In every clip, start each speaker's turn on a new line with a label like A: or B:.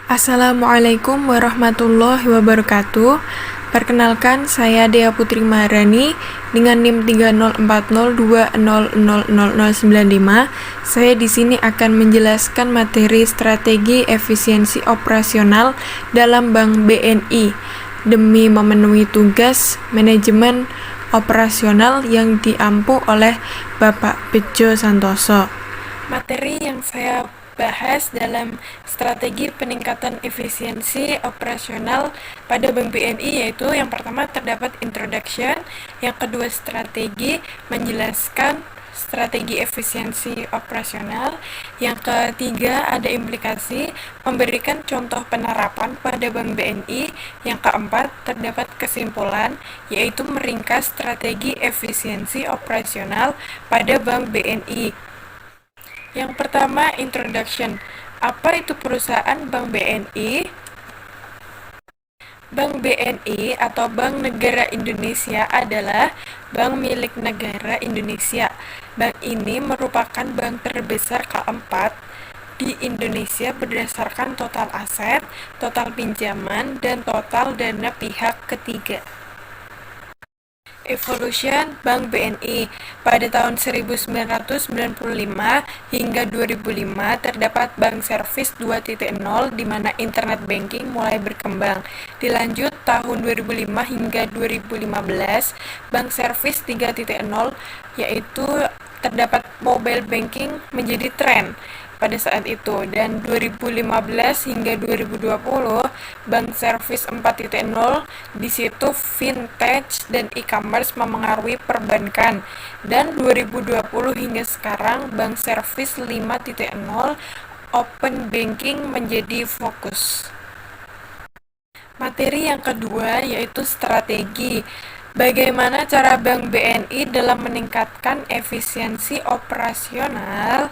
A: Assalamualaikum warahmatullahi wabarakatuh. Perkenalkan, saya Dea Putri Maharani dengan NIM 304020000095. Saya di sini akan menjelaskan materi strategi efisiensi operasional dalam Bank BNI demi memenuhi tugas manajemen operasional yang diampu oleh Bapak Bejo Santoso. Materi yang saya bahas dalam strategi peningkatan efisiensi operasional pada Bank BNI yaitu yang pertama terdapat introduction, yang kedua strategi menjelaskan strategi efisiensi operasional, yang ketiga ada implikasi memberikan contoh penerapan pada Bank BNI, yang keempat terdapat kesimpulan yaitu meringkas strategi efisiensi operasional pada Bank BNI. Yang pertama, introduction. Apa itu perusahaan Bank BNI? Bank BNI atau Bank Negara Indonesia adalah bank milik negara Indonesia. Bank ini merupakan bank terbesar keempat di Indonesia berdasarkan total aset, total pinjaman, dan total dana pihak ketiga. Evolution Bank BNI. Pada tahun 1995 hingga 2005 terdapat Bank Service 2.0 di mana internet banking mulai berkembang. Dilanjut tahun 2005 hingga 2015 Bank Service 3.0 yaitu terdapat mobile banking menjadi tren pada saat itu, dan 2015 hingga 2020 Bank Service 4.0 di situ fintech dan e-commerce memengaruhi perbankan, dan 2020 hingga sekarang Bank Service 5.0 open banking menjadi fokus. Materi yang kedua yaitu strategi. Bagaimana cara Bank BNI dalam meningkatkan efisiensi operasional?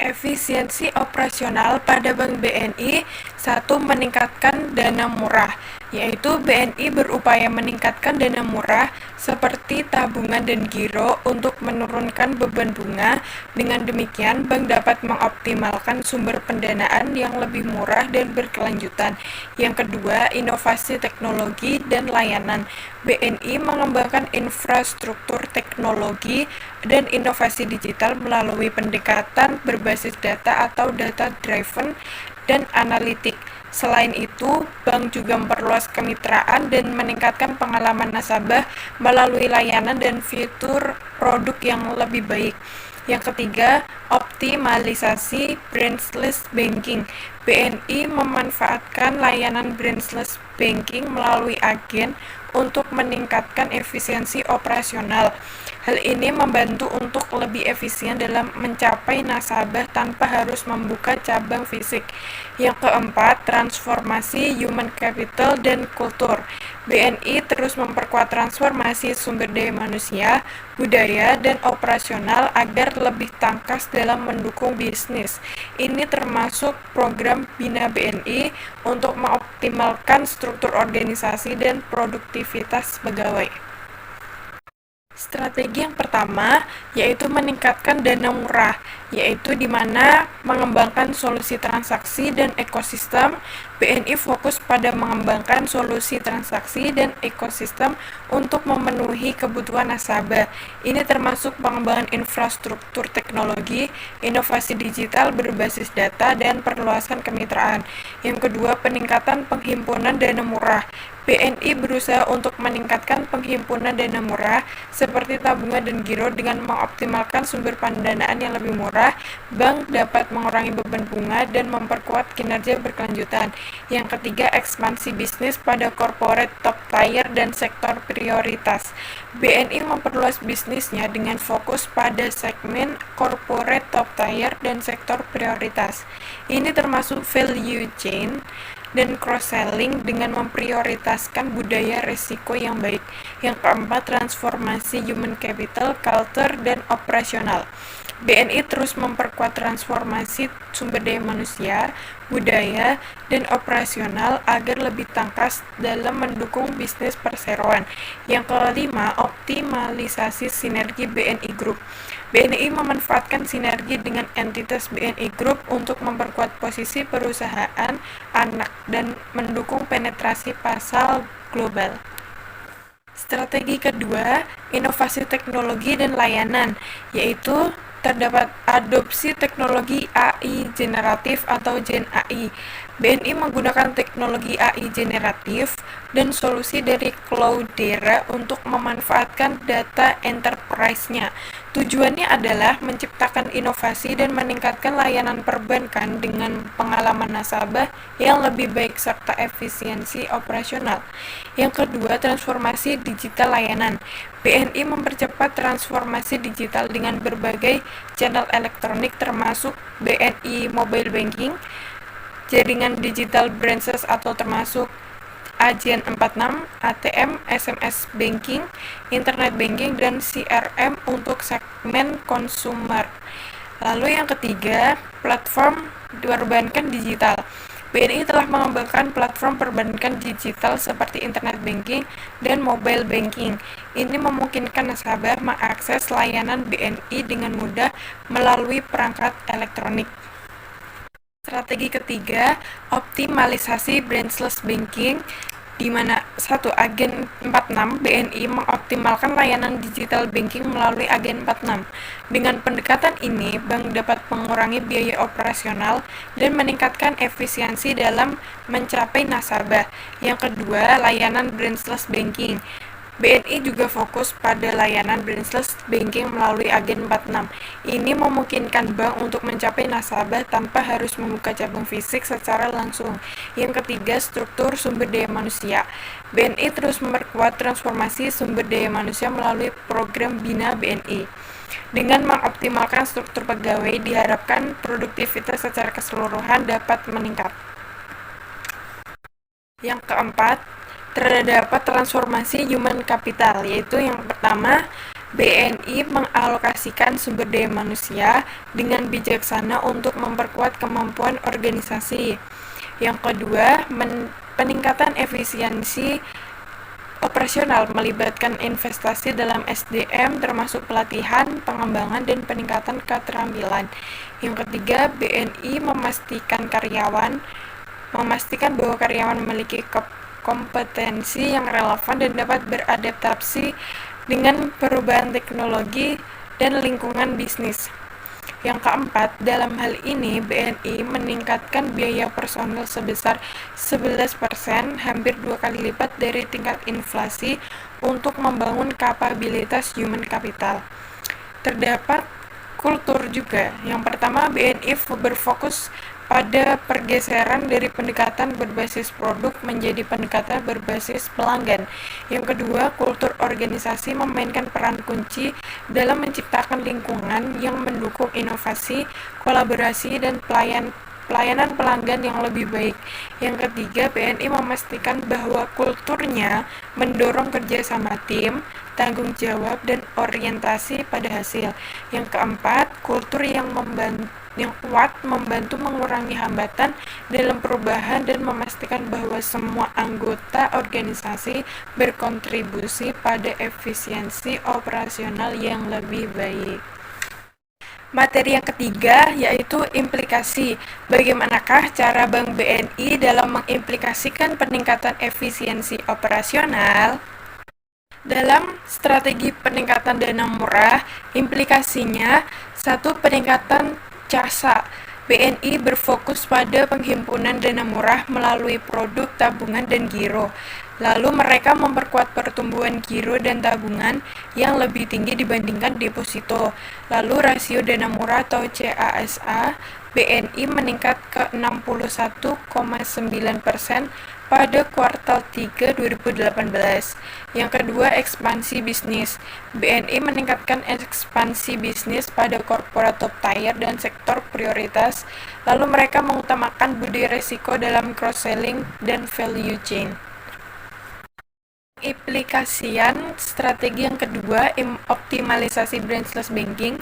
A: Efisiensi operasional pada Bank BNI, satu, meningkatkan dana murah, yaitu BNI berupaya meningkatkan dana murah seperti tabungan dan giro untuk menurunkan beban bunga. Dengan demikian, bank dapat mengoptimalkan sumber pendanaan yang lebih murah dan berkelanjutan. Yang kedua, inovasi teknologi dan layanan. BNI mengembangkan infrastruktur teknologi dan inovasi digital melalui pendekatan berbasis data atau data-driven dan analitik. Selain itu, bank juga memperluas kemitraan dan meningkatkan pengalaman nasabah melalui layanan dan fitur produk yang lebih baik. Yang ketiga, optimalisasi branchless banking. BNI memanfaatkan layanan branchless banking melalui agen untuk meningkatkan efisiensi operasional. Hal ini membantu untuk lebih efisien dalam mencapai nasabah tanpa harus membuka cabang fisik. Yang keempat, transformasi human capital dan kultur. BNI terus memperkuat transformasi sumber daya manusia, budaya, dan operasional agar lebih tangkas dalam mendukung bisnis. Ini termasuk program Bina BNI untuk mengoptimalkan struktur organisasi dan produktivitas pegawai. Strategi yang pertama yaitu meningkatkan dana murah, yaitu di mana mengembangkan solusi transaksi dan ekosistem. BNI fokus pada mengembangkan solusi transaksi dan ekosistem untuk memenuhi kebutuhan nasabah. Ini termasuk pengembangan infrastruktur teknologi, inovasi digital berbasis data, dan perluasan kemitraan. Yang kedua, peningkatan penghimpunan dana murah. BNI berusaha untuk meningkatkan penghimpunan dana murah seperti tabungan dan giro. Dengan mengoptimalkan sumber pendanaan yang lebih murah, bank dapat mengurangi beban bunga dan memperkuat kinerja berkelanjutan. Yang ketiga, ekspansi bisnis pada corporate top tier dan sektor prioritas. BNI memperluas bisnisnya dengan fokus pada segmen corporate top tier dan sektor prioritas. Ini termasuk value chain dan cross-selling dengan memprioritaskan budaya risiko yang baik. Yang keempat, transformasi human capital, culture, dan operasional. BNI terus memperkuat transformasi sumber daya manusia, budaya, dan operasional agar lebih tangkas dalam mendukung bisnis perseroan. Yang kelima, optimalisasi sinergi BNI Group. BNI memanfaatkan sinergi dengan entitas BNI Group untuk memperkuat posisi perusahaan anak dan mendukung penetrasi pasar global. Strategi kedua, inovasi teknologi dan layanan, yaitu terdapat adopsi teknologi AI generatif atau Gen AI. BNI menggunakan teknologi AI generatif dan solusi dari Cloudera untuk memanfaatkan data enterprise-nya. Tujuannya adalah menciptakan inovasi dan meningkatkan layanan perbankan dengan pengalaman nasabah yang lebih baik serta efisiensi operasional. Yang kedua, transformasi digital layanan. BNI mempercepat transformasi digital dengan berbagai channel elektronik termasuk BNI Mobile Banking, jaringan digital branches atau termasuk Ajian 46, ATM, SMS Banking, Internet Banking, dan CRM untuk segmen konsumer. Lalu yang ketiga, platform perbankan digital. BNI telah mengembangkan platform perbankan digital seperti Internet Banking dan Mobile Banking. Ini memungkinkan nasabah mengakses layanan BNI dengan mudah melalui perangkat elektronik. Strategi ketiga, optimalisasi branchless banking, di mana satu agen 46 BNI mengoptimalkan layanan digital banking melalui agen 46. Dengan pendekatan ini, bank dapat mengurangi biaya operasional dan meningkatkan efisiensi dalam mencapai nasabah. Yang kedua, layanan branchless banking. BNI juga fokus pada layanan branchless banking melalui agen 46. Ini memungkinkan bank untuk mencapai nasabah tanpa harus membuka cabang fisik secara langsung. Yang ketiga, struktur sumber daya manusia. BNI terus memperkuat transformasi sumber daya manusia melalui program Bina BNI. Dengan mengoptimalkan struktur pegawai, diharapkan produktivitas secara keseluruhan dapat meningkat. Yang keempat, terdapat transformasi human capital, yaitu yang pertama, BNI mengalokasikan sumber daya manusia dengan bijaksana untuk memperkuat kemampuan organisasi. Yang kedua, peningkatan efisiensi operasional melibatkan investasi dalam SDM termasuk pelatihan, pengembangan, dan peningkatan keterampilan. Yang ketiga, BNI memastikan bahwa karyawan memiliki kompetensi yang relevan dan dapat beradaptasi dengan perubahan teknologi dan lingkungan bisnis. Yang keempat, dalam hal ini BNI meningkatkan biaya personel sebesar 11%, hampir 2 kali lipat dari tingkat inflasi untuk membangun kapabilitas human capital. Terdapat kultur juga. Yang pertama, BNI berfokus pada pergeseran dari pendekatan berbasis produk menjadi pendekatan berbasis pelanggan. Yang kedua, kultur organisasi memainkan peran kunci dalam menciptakan lingkungan yang mendukung inovasi, kolaborasi, dan pelayanan pelanggan yang lebih baik. Yang ketiga, BNI memastikan bahwa kulturnya mendorong kerjasama tim, tanggung jawab, dan orientasi pada hasil. Yang keempat, kultur yang kuat membantu mengurangi hambatan dalam perubahan dan memastikan bahwa semua anggota organisasi berkontribusi pada efisiensi operasional yang lebih baik. Materi yang ketiga yaitu implikasi. Bagaimanakah cara Bank BNI dalam mengimplikasikan peningkatan efisiensi operasional? Dalam strategi peningkatan dana murah, implikasinya satu, peningkatan CASA. BNI berfokus pada penghimpunan dana murah melalui produk tabungan dan giro. Lalu mereka memperkuat pertumbuhan giro dan tabungan yang lebih tinggi dibandingkan deposito. Lalu rasio dana murah atau CASA BNI meningkat ke 61,9% pada kuartal 3 2018. Yang kedua, ekspansi bisnis. BNI meningkatkan ekspansi bisnis pada korporat top tier dan sektor prioritas. Lalu mereka mengutamakan budaya risiko dalam cross-selling dan value chain. Implikasian strategi yang kedua, optimalisasi branchless banking.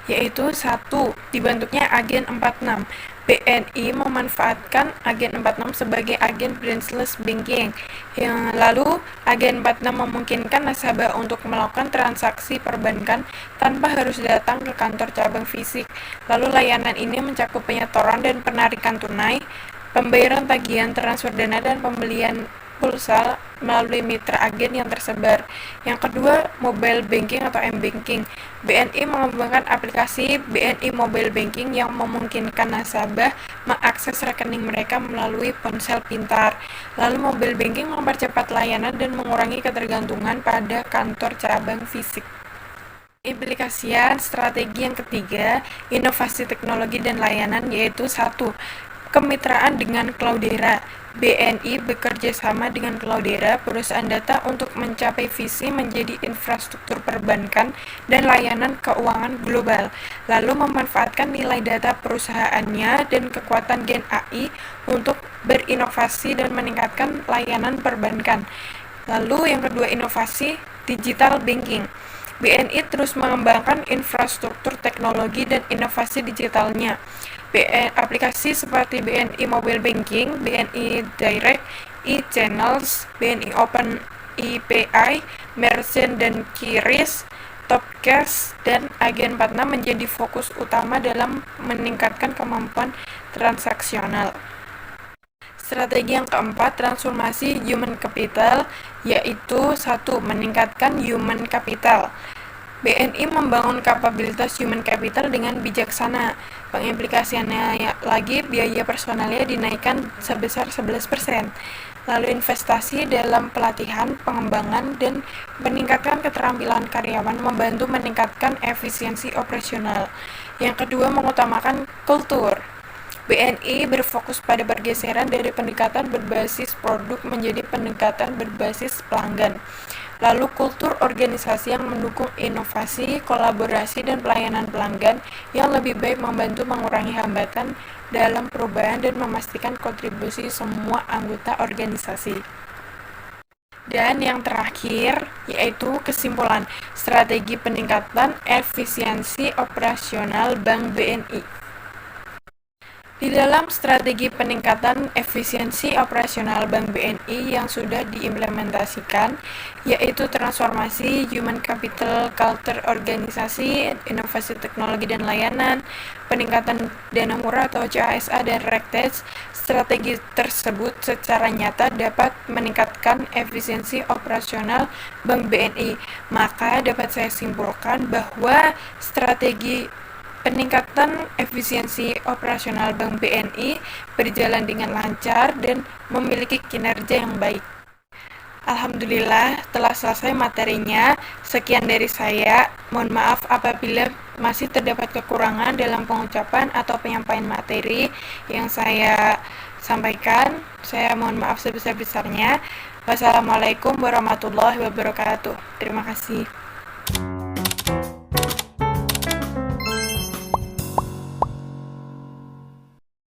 A: yaitu 1. Dibentuknya agen 46. BNI memanfaatkan agen 46 sebagai agen branchless banking. Lalu, agen 46 memungkinkan nasabah untuk melakukan transaksi perbankan tanpa harus datang ke kantor cabang fisik. Lalu, layanan ini mencakup penyetoran dan penarikan tunai, pembayaran tagihan, transfer dana, dan pembelian pulsa melalui mitra agen yang tersebar. Yang kedua, mobile banking atau m-banking. BNI mengembangkan aplikasi BNI Mobile Banking yang memungkinkan nasabah mengakses rekening mereka melalui ponsel pintar. Lalu, mobile banking mempercepat layanan dan mengurangi ketergantungan pada kantor cabang fisik. Implikasian strategi yang ketiga, inovasi teknologi dan layanan, yaitu 1. Kemitraan dengan Cloudera. BNI bekerja sama dengan Cloudera, perusahaan data, untuk mencapai visi menjadi infrastruktur perbankan dan layanan keuangan global, lalu memanfaatkan nilai data perusahaannya dan kekuatan Gen AI untuk berinovasi dan meningkatkan layanan perbankan. Lalu yang kedua, inovasi digital banking. BNI terus mengembangkan infrastruktur teknologi dan inovasi digitalnya. Aplikasi seperti BNI Mobile Banking, BNI Direct, e-Channels, BNI Open API, Merchant dan QRIS, Topcash, dan Agen 46 menjadi fokus utama dalam meningkatkan kemampuan transaksional. Strategi yang keempat, transformasi human capital, yaitu 1. Meningkatkan human capital. BNI membangun kapabilitas human capital dengan bijaksana. Pengimplikasiannya lagi, biaya personalnya dinaikkan sebesar 11%. Lalu investasi dalam pelatihan, pengembangan, dan meningkatkan keterampilan karyawan membantu meningkatkan efisiensi operasional. Yang kedua, mengutamakan kultur. BNI berfokus pada pergeseran dari pendekatan berbasis produk menjadi pendekatan berbasis pelanggan. Lalu, kultur organisasi yang mendukung inovasi, kolaborasi, dan pelayanan pelanggan yang lebih baik membantu mengurangi hambatan dalam perubahan dan memastikan kontribusi semua anggota organisasi. Dan yang terakhir, yaitu kesimpulan, strategi peningkatan efisiensi operasional Bank BNI. Di dalam strategi peningkatan efisiensi operasional Bank BNI yang sudah diimplementasikan, yaitu transformasi human capital, culture organisasi, inovasi teknologi dan layanan, peningkatan dana murah atau CASA, dan RegTech, strategi tersebut secara nyata dapat meningkatkan efisiensi operasional Bank BNI. Maka dapat saya simpulkan bahwa strategi peningkatan efisiensi operasional Bank BNI berjalan dengan lancar dan memiliki kinerja yang baik. Alhamdulillah, telah selesai materinya. Sekian dari saya. Mohon maaf apabila masih terdapat kekurangan dalam pengucapan atau penyampaian materi yang saya sampaikan. Saya mohon maaf sebesar-besarnya. Wassalamualaikum warahmatullahi wabarakatuh. Terima kasih.